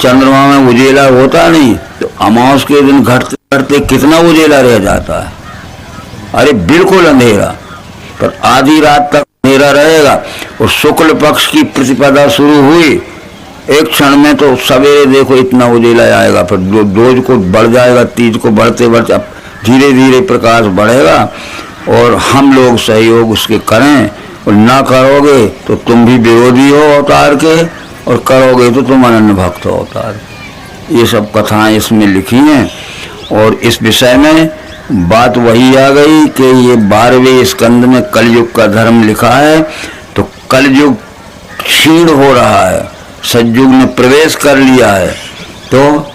चंद्रमा में उजेला होता नहीं तो अमावस के दिन घटते घटते कितना उजेला रह जाता है। अरे बिल्कुल अंधेरा, पर आधी रात तक अंधेरा रहेगा। और शुक्ल पक्ष की प्रतिपदा शुरू हुई, एक क्षण में तो सवेरे देखो इतना उजेला आएगा, फिर रोज को बढ़ जाएगा, तीज को बढ़ते बढ़ते अब धीरे धीरे प्रकाश बढ़ेगा। और हम लोग सहयोग उसके करें, और ना करोगे तो तुम भी विरोधी हो अवतार के, और करोगे तो तुम अनन्य भक्त हो अवतार। ये सब कथाएं इसमें लिखी हैं। और इस विषय में बात वही आ गई कि ये 12वें स्कंद में कलयुग का धर्म लिखा है। तो कलयुग क्षीण हो रहा है, सतयुग ने प्रवेश कर लिया है। तो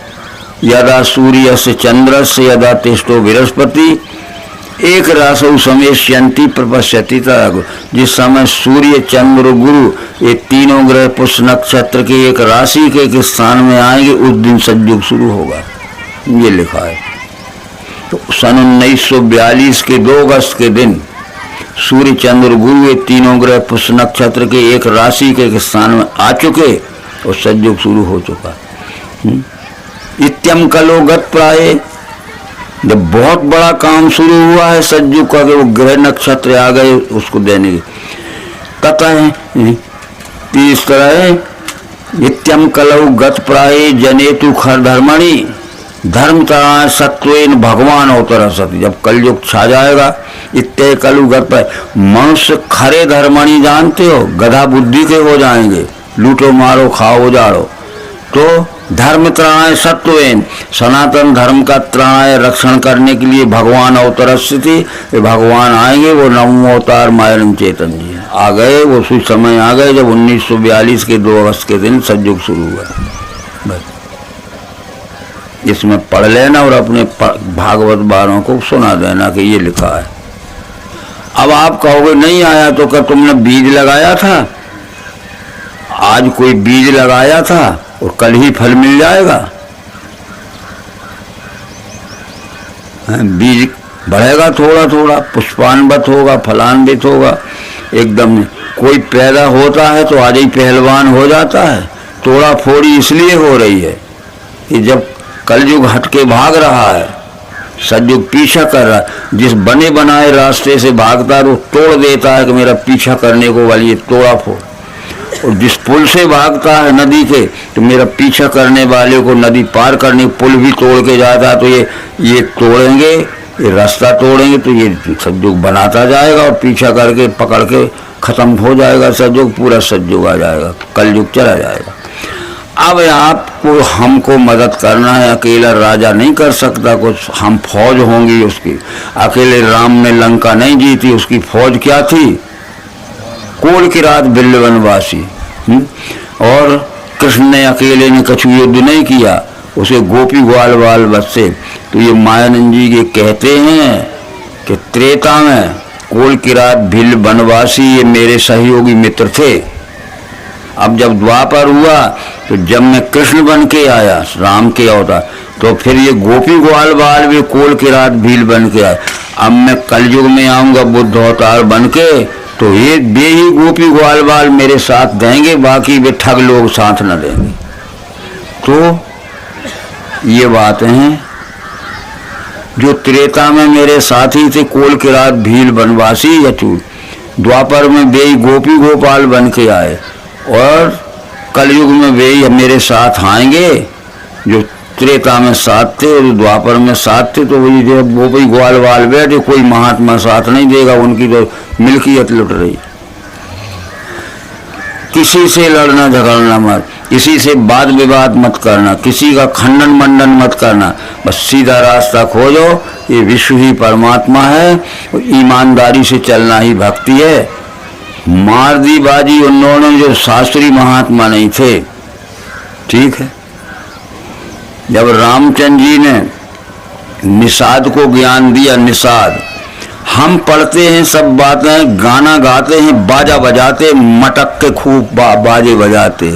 यदा सूर्य से चंद्र से यदा तिष्ठो बृहस्पति एक रासौ समेष्यन्ति प्रपश्यति तदा। जिस समय सूर्य चंद्र गुरु ये तीनों ग्रह पुष्य नक्षत्र के एक राशि के एक स्थान में आएंगे, उस दिन सतयुग शुरू होगा, ये लिखा है। तो सन 1942 के 2 अगस्त के दिन सूर्य चंद्र गुरु ये तीनों ग्रह पुष्य नक्षत्र के एक राशि के एक स्थान में आ चुके और सतयुग शुरू हो चुका। इत्यम कलो गत प्राय, जब बहुत बड़ा काम शुरू हुआ है सतयुग का कि वो ग्रह नक्षत्र आ गए उसको देने के तथा है। इस तरह है नित्यम कलौ गत प्राय जनेतु खर धर्मणि धर्मता सत्वेन भगवान अवतर सती। जब कलयुग छा जाएगा इत्ते कलु गत प्राय, मनुष्य खरे धर्मणि जानते हो, गधा बुद्धि के हो जाएंगे, लूटो मारो खाओ उजाड़ो। तो धर्म त्राणाय सत्वेन, सनातन धर्म का त्राणाय रक्षण करने के लिए भगवान अवतर स्थिति, भगवान आएंगे। वो नवमो अवतार मायानंद चेतन जी आ गए। वो उसी समय आ गए जब 1942 के 2 अगस्त के दिन सतयुग शुरू हुआ। इसमें पढ़ लेना और अपने भागवत वालों को सुना देना कि ये लिखा है। अब आप कहोगे नहीं आया तो क्या तुमने बीज लगाया था? आज कोई बीज लगाया था और कल ही फल मिल जाएगा? बीज बढ़ेगा थोड़ा थोड़ा, पुष्पान्वित होगा, फलान्वित होगा, एकदम कोई पैदा होता है तो आज ही पहलवान हो जाता है। तोड़ा फोड़ी इसलिए हो रही है कि जब कलयुग हटके भाग रहा है, सतयुग पीछा कर रहा है। जिस बने बनाए रास्ते से भागता है वो तोड़ देता है कि मेरा पीछा करने को वाली तोड़ा फोड़, और जिस पुल से भागता है नदी के तो मेरा पीछा करने वाले को नदी पार करने पुल भी तोड़ के जाता है। तो ये तोड़ेंगे, ये रास्ता तोड़ेंगे तो ये सतयुग बनाता जाएगा और पीछा करके पकड़ के खत्म हो जाएगा सतयुग, पूरा सतयुग आ जाएगा, कलयुग चला जाएगा। अब आपको हमको मदद करना है, अकेला राजा नहीं कर सकता कुछ, हम फौज होंगी उसकी। अकेले राम ने लंका नहीं जीती, उसकी फौज क्या थी? कोल की रात बिल्ल वनवासी। और कृष्ण ने अकेले ने कछु युद्ध नहीं किया, उसे गोपी ग्वाल बाल बच्चे। तो ये मायानंद जी ये कहते हैं कि त्रेता में कोल की रात भिल्ल वनवासी ये मेरे सहयोगी मित्र थे। अब जब द्वापर हुआ तो जब मैं कृष्ण बन के आया, राम के अवतार, तो फिर ये गोपी ग्वाल बाल भी कोल की रात भील बन के आए। अब मैं कलयुग में आऊंगा बुद्ध अवतार बन के, तो ये बे ही गोपी ग्वाल बाल मेरे साथ देंगे, बाकी वे ठग लोग साथ न देंगे। तो ये बातें हैं जो त्रेता में मेरे साथी थे, कोल की रात भील वनवासी यचूत, द्वापर में वे गोपी गोपाल बन के आए, और कलयुग में वे मेरे साथ आएंगे जो त्रेता में साथ थे और द्वापर में साथ थे। तो वही जब गोपी ग्वाल बाल बैठे, कोई महात्मा साथ नहीं देगा, उनकी तो मिल्कियत लुट रही। किसी से लड़ना झगड़ना मत, किसी से वाद विवाद मत करना, किसी का खंडन मंडन मत करना, बस सीधा रास्ता खोजो। ये विश्व ही परमात्मा है, ईमानदारी से चलना ही भक्ति है। मार दी बाजी उन्होंने जो शास्त्री महात्मा नहीं थे, ठीक है। जब रामचंद्र जी ने निषाद को ज्ञान दिया, निषाद हम पढ़ते हैं सब बातें, गाना गाते हैं, बाजा बजाते, मटक के खूब बाजे बजाते,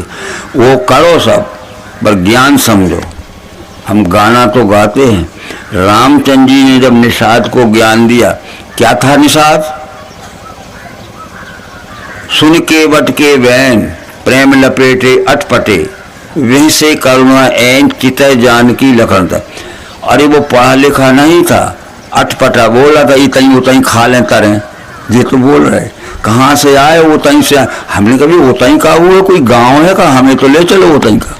वो करो सब, पर ज्ञान समझो। हम गाना तो गाते हैं। रामचंद्र जी ने जब निषाद को ज्ञान दिया, क्या था निषाद? सुन के बट के वैन, प्रेम लपेटे अटपटे, वहीं से करुणा ऐन चितय जानकी लखन था। अरे वो पढ़ा लिखा नहीं था, अटपटा बोला था, इतनी उतनी खा लें तरें, ये तो बोल रहे कहाँ से आए, उतनी से। हमने कभी उतनी का हुआ कोई गांव है का, हमें तो ले चलो उतनी का,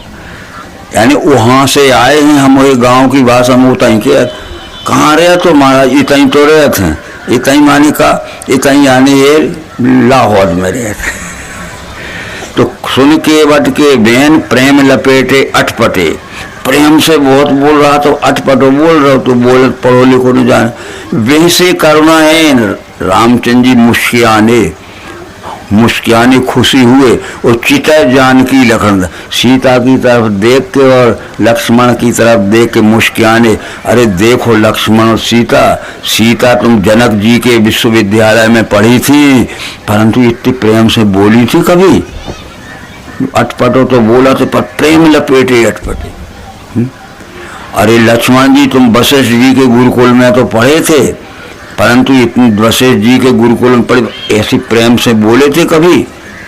यानी वहाँ से आए हैं हम, वही गांव की भाषा में उतनी के। कहाँ रहे तो महाराज, इतनी तो रहे थे, इतनी मानी का, इतनी यानी ये लाहौर में रहे थे। तो सुन के बट के बहन प्रेम लपेटे अटपटे, प्रेम से बहुत बोल रहा तो अटपटो बोल रहा तो बोल पढ़ो लिखो न जाने। वैसे करुणा है रामचंद्र जी मुस्कियाने खुशी हुए और चिता जानकी लखन, सीता की तरफ देख के और लक्ष्मण की तरफ देख के मुस्कियाने। अरे देखो लक्ष्मण और सीता, सीता तुम जनक जी के विश्वविद्यालय में पढ़ी थी, परंतु इतनी प्रेम से बोली थी कभी? अटपटो तो बोला तो, पर प्रेम लपेटे अटपटे। अरे लक्ष्मण जी तुम वशिष्ठ जी के गुरुकुल में तो पढ़े थे, परंतु इतनी वशिष्ठ जी के गुरुकुल में पढ़े, ऐसी प्रेम से बोले थे कभी?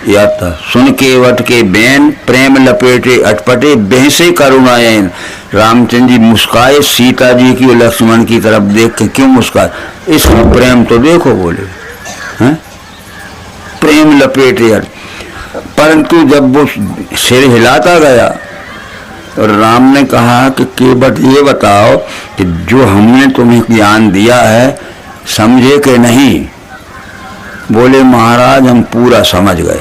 याद था। सुन के वट के बैन प्रेम लपेटे अटपटे, बहसे करुणायन। रामचंद्र जी मुस्काए सीता जी की और लक्ष्मण की तरफ देख के। क्यों मुस्काए? इसमें प्रेम तो देखो बोले हैं, प्रेम लपेटे। परंतु जब वो सिर हिलाता गया और राम ने कहा कि केवट ये बताओ कि जो हमने तुम्हें ज्ञान दिया है समझे कि नहीं? बोले महाराज हम पूरा समझ गए।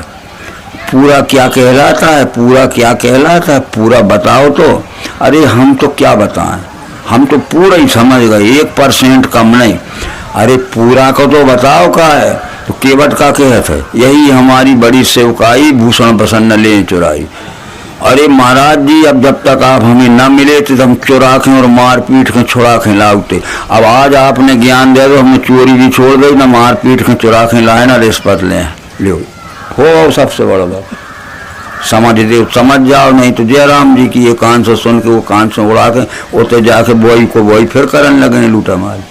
पूरा क्या कहलाता है? पूरा क्या कहलाता है? पूरा बताओ तो। अरे हम तो क्या बताएं, हम तो पूरा ही समझ गए, 1% कम नहीं। अरे पूरा को तो बताओ का है? तो केवट का कहत है, यही हमारी बड़ी सेवकाई भूषण प्रसन्न ले चुराई। अरे महाराज जी अब जब तक आप हमें न मिले थे तो हम चुरा के और मार पीट के छुड़ा के लाउते। अब आज आपने ज्ञान दे दो, हमने चोरी भी छोड़ दी, ना मार पीट के चुरा के लाए, ना रिश्वत लें। लो हो सबसे बड़ा बात, समझ दे समझ जाओ, नहीं तो जयराम जी की ये कान से सुन के वो कान से उड़ा के उते जाके बोई को बोई फिर करने लगे लूटा मार।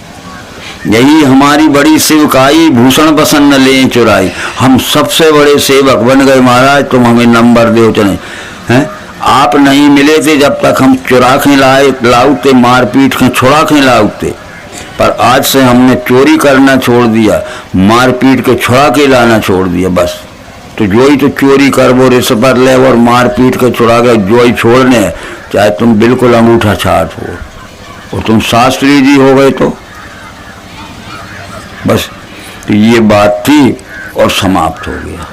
यही हमारी बड़ी सेवकाई भूषण प्रसन्न ले चुराई। हम सबसे बड़े सेवक बन गए महाराज, तुम हमें नंबर दो चले हैं। आप नहीं मिले थे जब तक हम चुरा के लाउते, मार पीट के छुड़ा के लाउते, पर आज से हमने चोरी करना छोड़ दिया, मार पीट के छुड़ा के लाना छोड़ दिया बस। तो जो ही तो चोरी कर वो रिश्वत ले और मार पीट के छुड़ा के जो ही छोड़ने, चाहे तुम बिल्कुल अंगूठा छाट हो और तुम शास्त्री जी हो गए तो बस। तो ये बात थी और समाप्त हो गया।